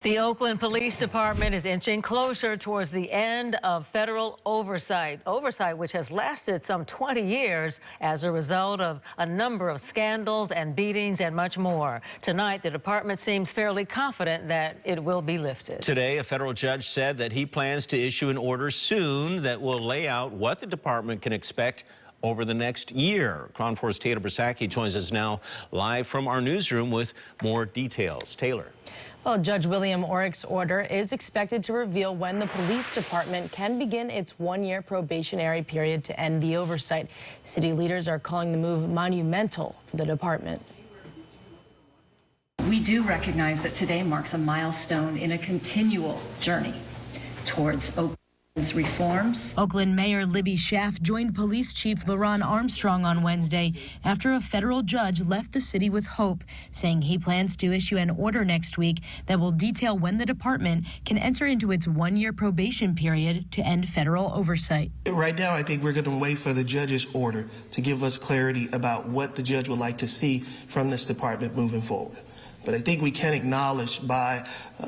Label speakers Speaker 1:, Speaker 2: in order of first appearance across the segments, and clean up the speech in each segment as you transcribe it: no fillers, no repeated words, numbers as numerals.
Speaker 1: The Oakland Police Department is inching closer towards the end of federal oversight. Oversight which has lasted some 20 years as a result of a number of scandals and beatings and much more. Tonight, the department seems fairly confident that it will be lifted.
Speaker 2: Today, a federal judge said that he plans to issue an order soon that will lay out what the department can expect over the next year. KRON 4's Taylor Bisacky joins us now live from our newsroom with more details. Taylor.
Speaker 3: Well, Judge William Orrick's order is expected to reveal when the police department can begin its one-year probationary period to end the oversight. City leaders are calling the move monumental for the department.
Speaker 4: We do recognize that today marks a milestone in a continual journey towards Oakland's reforms.
Speaker 3: Oakland Mayor Libby Schaaf joined Police Chief LaRon Armstrong on Wednesday after a federal judge left the city with hope, saying he plans to issue an order next week that will detail when the department can enter into its one-year probation period to end federal oversight.
Speaker 5: Right now, I think we're going to wait for the judge's order to give us clarity about what the judge would like to see from this department moving forward. But I think we can acknowledge by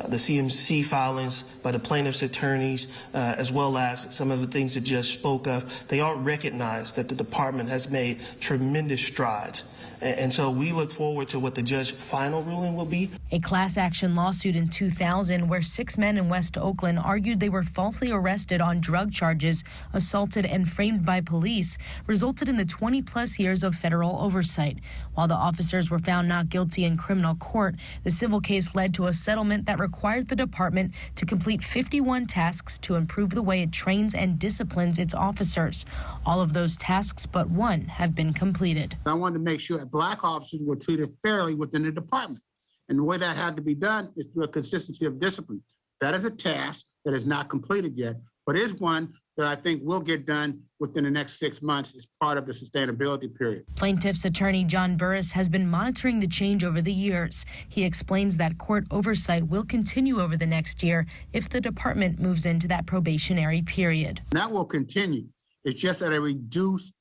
Speaker 5: the CMC filings, by the plaintiff's attorneys, as well as some of the things the judge spoke of, they all recognize that the department has made tremendous strides. And so we look forward to what the judge's final ruling will be.
Speaker 3: A class action lawsuit in 2000 where 6 men in West Oakland argued they were falsely arrested on drug charges, assaulted and framed by police, resulted in the 20-plus years of federal oversight. While the officers were found not guilty in criminal court, the civil case led to a settlement that required the department to complete 51 tasks to improve the way it trains and disciplines its officers. All of those tasks but one have been completed.
Speaker 6: I wanted to make sure that black officers were treated fairly within the department. And the way that had to be done is through a consistency of discipline. That is a task that is not completed yet, but is one that I think will get done within the next 6 months as part of the sustainability period.
Speaker 3: Plaintiff's attorney John Burris has been monitoring the change over the years. He explains that court oversight will continue over the next year if the department moves into that probationary period.
Speaker 6: And that will continue. It's just at a reduced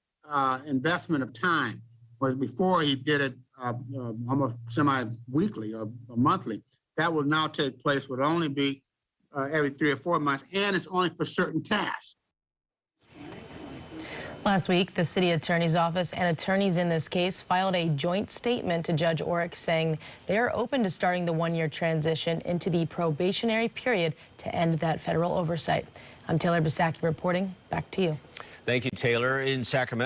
Speaker 6: investment of time. Whereas before he did it almost semi-weekly or monthly. That will now take place, would only be every 3 or 4 months, and it's only for certain tasks.
Speaker 3: Last week, the city attorney's office and attorneys in this case filed a joint statement to Judge Orrick saying they are open to starting the one-year transition into the probationary period to end that federal oversight. I'm Taylor Bisacky reporting. Back to you.
Speaker 2: Thank you, Taylor. In Sacramento.